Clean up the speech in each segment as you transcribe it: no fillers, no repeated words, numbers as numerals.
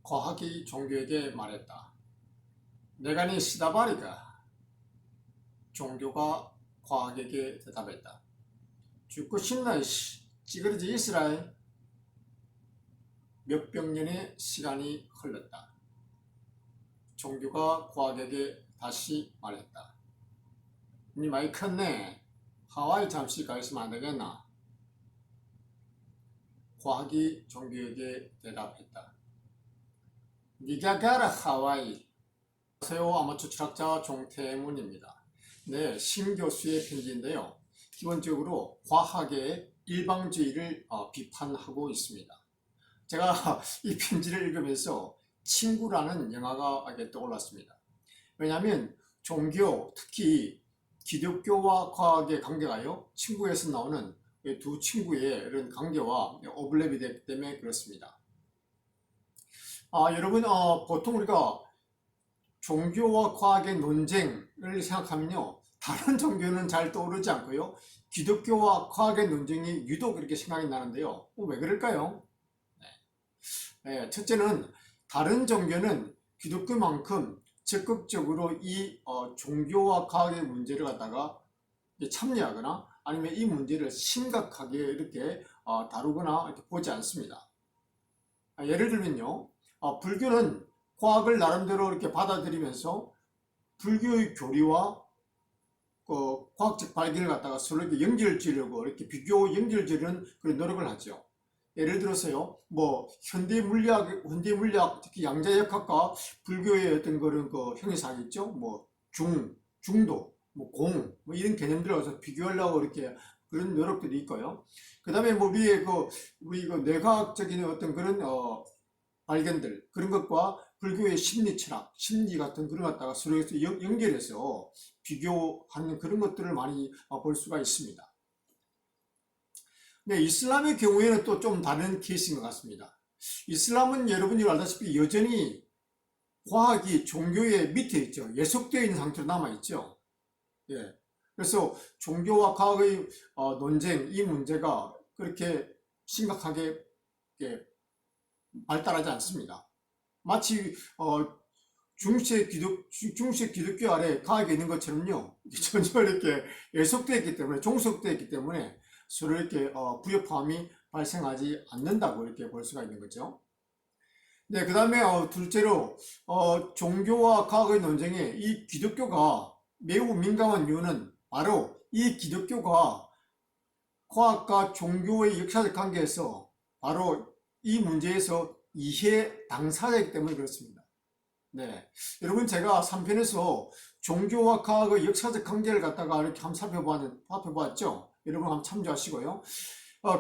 과학이 종교에게 말했다. 내가 시다바리가 종교가 과학에게 대답했다. 죽고 싶나 찌그러지 이스라엘. 몇백 년의 시간이 흘렀다. 종교가 과학에게 다시 말했다. 니 많이 컸네. 하와이 잠시 가 있으면 안 되겠나? 과학이 종교에게 대답했다. 니가 가라 하와이. 안녕하세요. 아마추어 철학자 종태문입니다. 네, 심 교수의 편지인데요. 기본적으로 과학의 일방주의를 비판하고 있습니다. 제가 이 편지를 읽으면서 친구라는 영화가 떠올랐습니다. 왜냐하면 종교, 특히 기독교와 과학의 관계가요, 친구에서 나오는 두 친구의 이런 관계와 오버랩이 되기 때문에 그렇습니다. 여러분, 보통 우리가 종교와 과학의 논쟁을 생각하면요, 다른 종교는 잘 떠오르지 않고요, 기독교와 과학의 논쟁이 유독 그렇게 생각이 나는데요. 왜 그럴까요? 네, 첫째는 다른 종교는 기독교만큼 적극적으로 이 종교와 과학의 문제를 갖다가 참여하거나 아니면 이 문제를 심각하게 이렇게 다루거나 이렇게 보지 않습니다. 예를 들면요, 불교는 과학을 나름대로 이렇게 받아들이면서 불교의 교리와 과학적 발견을 갖다가 서로 이렇게 연결 지으려고 이렇게 비교 연결 지으려는 그런 노력을 하죠. 예를 들어서요, 현대 물리학, 특히 양자역학과 불교의 어떤 그런 형이상이 있죠. 중도, 공, 이런 개념들을 가서 비교하려고 이렇게 그런 노력들이 있고요. 그 다음에 우리 뇌과학적인 어떤 그런 발견들, 그런 것과 불교의 심리 철학, 심리 같은 그런 것 갖다가 서로 연결해서 비교하는 그런 것들을 많이 볼 수가 있습니다. 네, 이슬람의 경우에는 또 좀 다른 케이스인 것 같습니다. 이슬람은 여러분이 알다시피 여전히 과학이 종교의 밑에 있죠. 예속되어 있는 상태로 남아있죠. 예. 그래서 종교와 과학의 논쟁, 이 문제가 그렇게 심각하게 발달하지 않습니다. 마치 중세 기독교 아래 과학이 있는 것처럼요, 전혀 이렇게 예속되어 있기 때문에, 종속되어 있기 때문에 서로 이렇게 불협화음이 발생하지 않는다고 이렇게 볼 수가 있는 거죠. 네, 그 다음에 둘째로 종교와 과학의 논쟁에 이 기독교가 매우 민감한 이유는 바로 이 기독교가 과학과 종교의 역사적 관계에서 바로 이 문제에서 이해 당사자이기 때문에 그렇습니다. 네, 여러분, 제가 3편에서 종교와 과학의 역사적 관계를 갖다가 이렇게 한번 살펴봤죠. 여러분 한번 참조하시고요.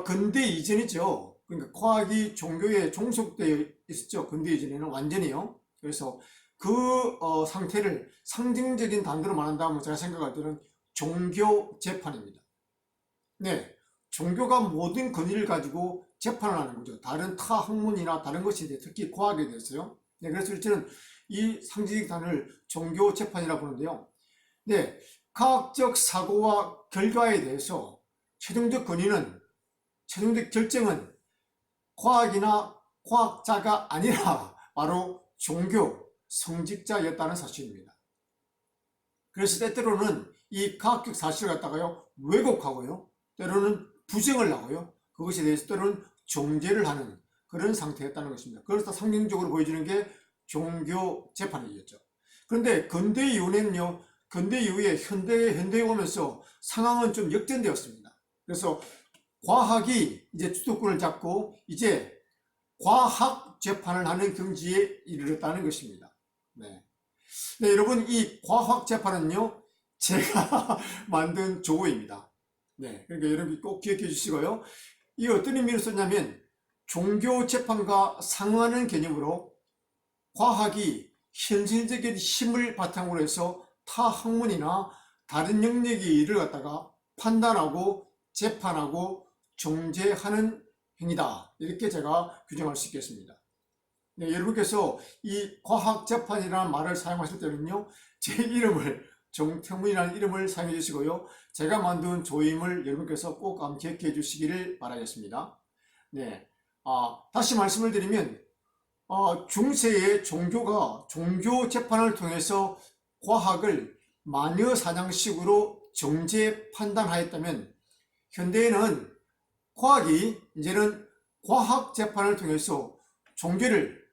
근대 이전이죠. 그러니까 과학이 종교에 종속되어 있었죠. 근대 이전에는 완전히요. 그래서 그 상태를 상징적인 단어로 말한다면 제가 생각할 때는 종교 재판입니다. 네, 종교가 모든 권위를 가지고 재판을 하는 거죠. 다른 타 학문이나 다른 것인데 특히 과학에 대해서요. 네, 그래서 저는 이 상징적 단어를 종교 재판이라고 부르는데요. 네, 과학적 사고와 결과에 대해서 최종적 결정은 과학이나 과학자가 아니라 바로 종교, 성직자였다는 사실입니다. 그래서 때때로는 이 과학적 사실을 갖다가요, 왜곡하고요, 때로는 부정을 하고요, 그것에 대해서 때로는 정죄를 하는 그런 상태였다는 것입니다. 그래서 상징적으로 보여주는 게 종교 재판이었죠. 그런데 근대 이후에는요, 근대 이후에 현대에 오면서 상황은 좀 역전되었습니다. 그래서 과학이 이제 주도권을 잡고 이제 과학 재판을 하는 경지에 이르렀다는 것입니다. 네. 네, 여러분, 이 과학 재판은요, 제가 만든 조어입니다. 네, 그러니까 여러분 꼭 기억해 주시고요. 이 어떤 의미로 썼냐면 종교 재판과 상응하는 개념으로 과학이 현실적인 힘을 바탕으로 해서 타 학문이나 다른 영역의 일을 갖다가 판단하고 재판하고 정죄하는 행위다, 이렇게 제가 규정할 수 있겠습니다. 네, 여러분께서 이 과학재판이라는 말을 사용하실 때는요, 제 이름을, 정태문이라는 이름을 사용해 주시고요, 제가 만든 조임을 여러분께서 꼭 기억해 주시기를 바라겠습니다. 네, 다시 말씀을 드리면 중세의 종교가 종교 재판을 통해서 과학을 마녀 사냥식으로 정죄 판단하였다면, 현대에는 과학이 이제는 과학 재판을 통해서 종교를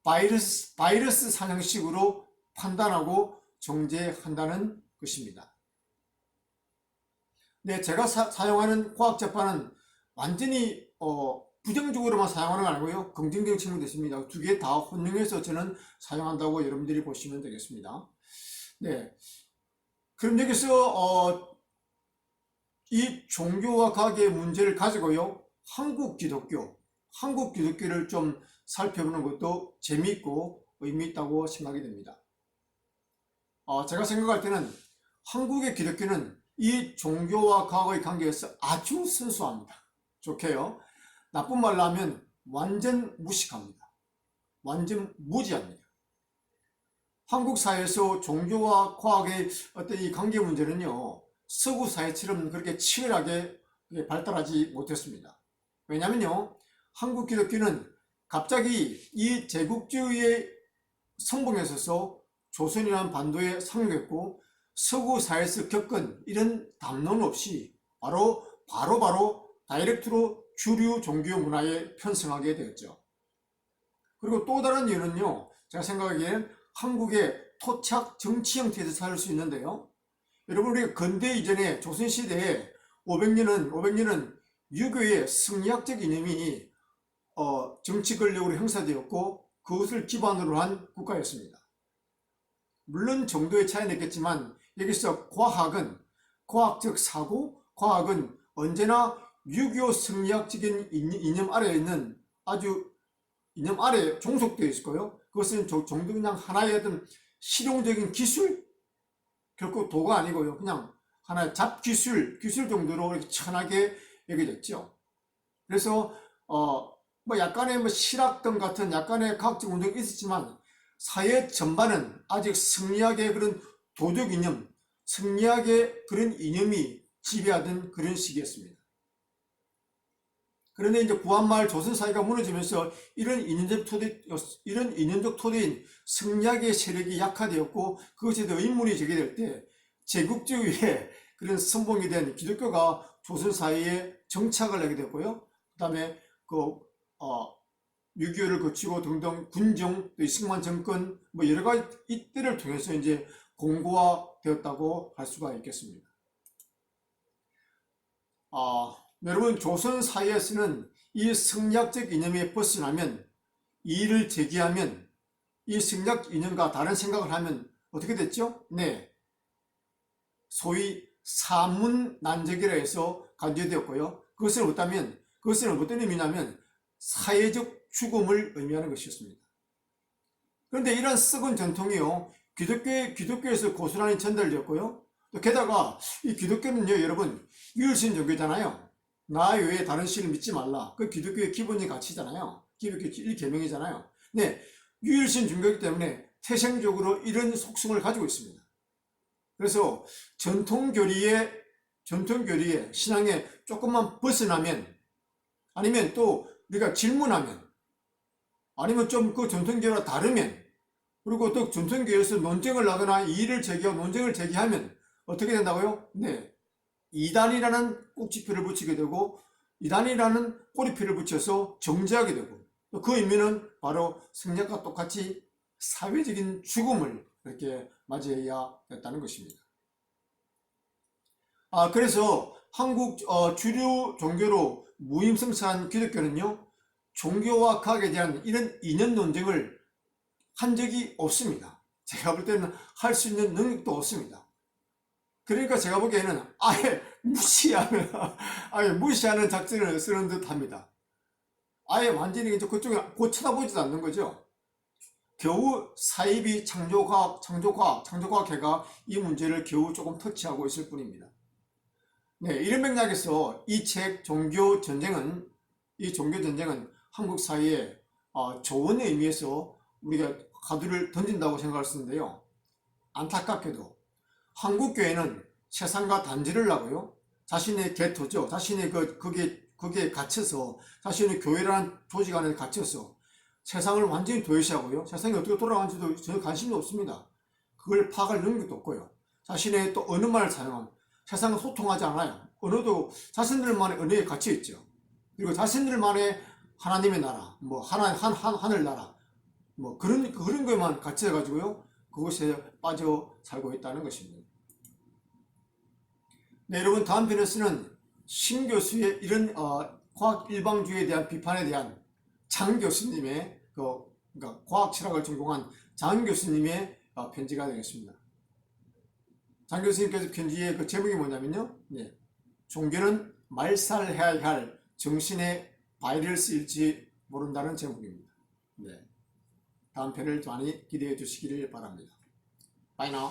바이러스 사냥식으로 판단하고 정죄한다는 것입니다. 네, 제가 사용하는 과학 재판은 완전히 부정적으로만 사용하는 거 아니고요, 긍정적인 측면도 있습니다. 두 개 다 혼용해서 저는 사용한다고 여러분들이 보시면 되겠습니다. 네, 그럼 여기서 이 종교와 과학의 문제를 가지고요, 한국 기독교를 좀 살펴보는 것도 재미있고 의미 있다고 생각이 됩니다. 제가 생각할 때는 한국의 기독교는 이 종교와 과학의 관계에서 아주 순수합니다. 좋게요. 나쁜 말로 하면 완전 무식합니다. 완전 무지합니다. 한국 사회에서 종교와 과학의 어떤 이 관계 문제는요, 서구 사회처럼 그렇게 치열하게 발달하지 못했습니다. 왜냐면요, 한국 기독교는 갑자기 이 제국주의의 선봉에 서서 조선이라는 반도에 상륙했고, 서구 사회에서 겪은 이런 담론 없이 바로 다이렉트로 주류 종교 문화에 편승하게 되었죠. 그리고 또 다른 이유는요, 제가 생각하기에는 한국의 토착 정치 형태에서 살 수 있는데요, 여러분, 우리가 근대 이전에 조선시대에 500년은 유교의 승리학적 이념이 정치 권력으로 형사되었고, 그것을 기반으로 한 국가였습니다. 물론 정도의 차이는 있겠지만, 여기서 과학적 사고, 과학은 언제나 유교 승리학적인 이념 아래에 있는 이념 아래에 종속되어 있을 거예요. 그것은 정도 그냥 하나의 어떤 실용적인 기술, 결코 도가 아니고요, 그냥 하나의 잡기술 정도로 이렇게 천하게 여겨졌죠. 그래서 약간의 실학등 같은 약간의 과학적 운동이 있었지만, 사회 전반은 아직 승리학의 그런 도덕 이념, 승리학의 그런 이념이 지배하던 그런 시기였습니다. 그런데 이제 구한말 조선 사회가 무너지면서 이런 인연적 토대인 승리학의 세력이 약화되었고, 그것에 대해 의문이 제기될 때 제국주의의 그런 선봉이 된 기독교가 조선 사회에 정착을 하게 됐고요. 그 다음에 6.25를 거치고 등등 군정, 또 이승만 정권, 여러 가지 이때를 통해서 이제 공고화되었다고 할 수가 있겠습니다. 여러분, 조선 사회에서는 이 승리학적 이념에 벗어나면, 이의를 제기하면, 이 승리학 이념과 다른 생각을 하면 어떻게 됐죠? 네, 소위 사문난적이라 해서 간주되었고요. 그것은 어떤 의미냐면 사회적 죽음을 의미하는 것이었습니다. 그런데 이런 썩은 전통이요, 기독교에서 고스란히 전달되었고요. 또 게다가 이 기독교는요, 여러분, 유일신 종교잖아요. 나 외에 다른 신을 믿지 말라. 그 기독교의 기본적인 가치잖아요. 기독교 1계명이잖아요. 네, 유일신 종교이기 때문에 태생적으로 이런 속성을 가지고 있습니다. 그래서 전통교리의 신앙에 조금만 벗어나면, 아니면 또 우리가 질문하면, 아니면 좀 그 전통교리와 다르면, 그리고 또 전통교리에서 논쟁을 하거나 이의를 제기하고 논쟁을 제기하면 어떻게 된다고요? 네, 이단이라는 꼭지표를 붙이게 되고, 이단이라는 꼬리표를 붙여서 정죄하게 되고, 그 의미는 바로 승리학과 똑같이 사회적인 죽음을 이렇게 맞이해야 됐다는 것입니다. 그래서 한국 주류 종교로 무임승차한 기독교는요, 종교와 과학에 대한 이런 이념 논쟁을 한 적이 없습니다. 제가 볼 때는 할 수 있는 능력도 없습니다. 그러니까 제가 보기에는 아예 무시하는 작전을 쓰는 듯 합니다. 아예 완전히 이제 그쪽에 곧 쳐다보지도 않는 거죠. 겨우 사이비 창조과학회가 이 문제를 겨우 조금 터치하고 있을 뿐입니다. 네, 이런 맥락에서 이 종교전쟁은 한국 사회에 좋은 의미에서 우리가 가두를 던진다고 생각할 수 있는데요. 안타깝게도 한국교회는 세상과 단절을 하고요, 자신의 거기에 갇혀서, 자신의 교회라는 조직 안에 갇혀서 세상을 완전히 도외시하고요. 세상이 어떻게 돌아가는지도 전혀 관심이 없습니다. 그걸 파악할 능력도 없고요. 자신의 또 언어만을 사용함. 세상과 소통하지 않아요. 언어도 자신들만의 언어에 갇혀 있죠. 그리고 자신들만의 하나님의 나라, 뭐 하늘 나라, 뭐 그런 거에만 갇혀 가지고요. 그곳에 빠져 살고 있다는 것입니다. 네, 여러분 다음 편에서는 신 교수의 이런 과학 일방주의에 대한 비판에 대한 장 교수님의 그러니까 과학 철학을 전공한 장 교수님의 편지가 되겠습니다. 장 교수님께서 편지의 그 제목이 뭐냐면요. 네, 종교는 말살해야 할 정신의 바이러스일지 모른다는 제목입니다. 네, 다음 편을 많이 기대해 주시기를 바랍니다. Bye now.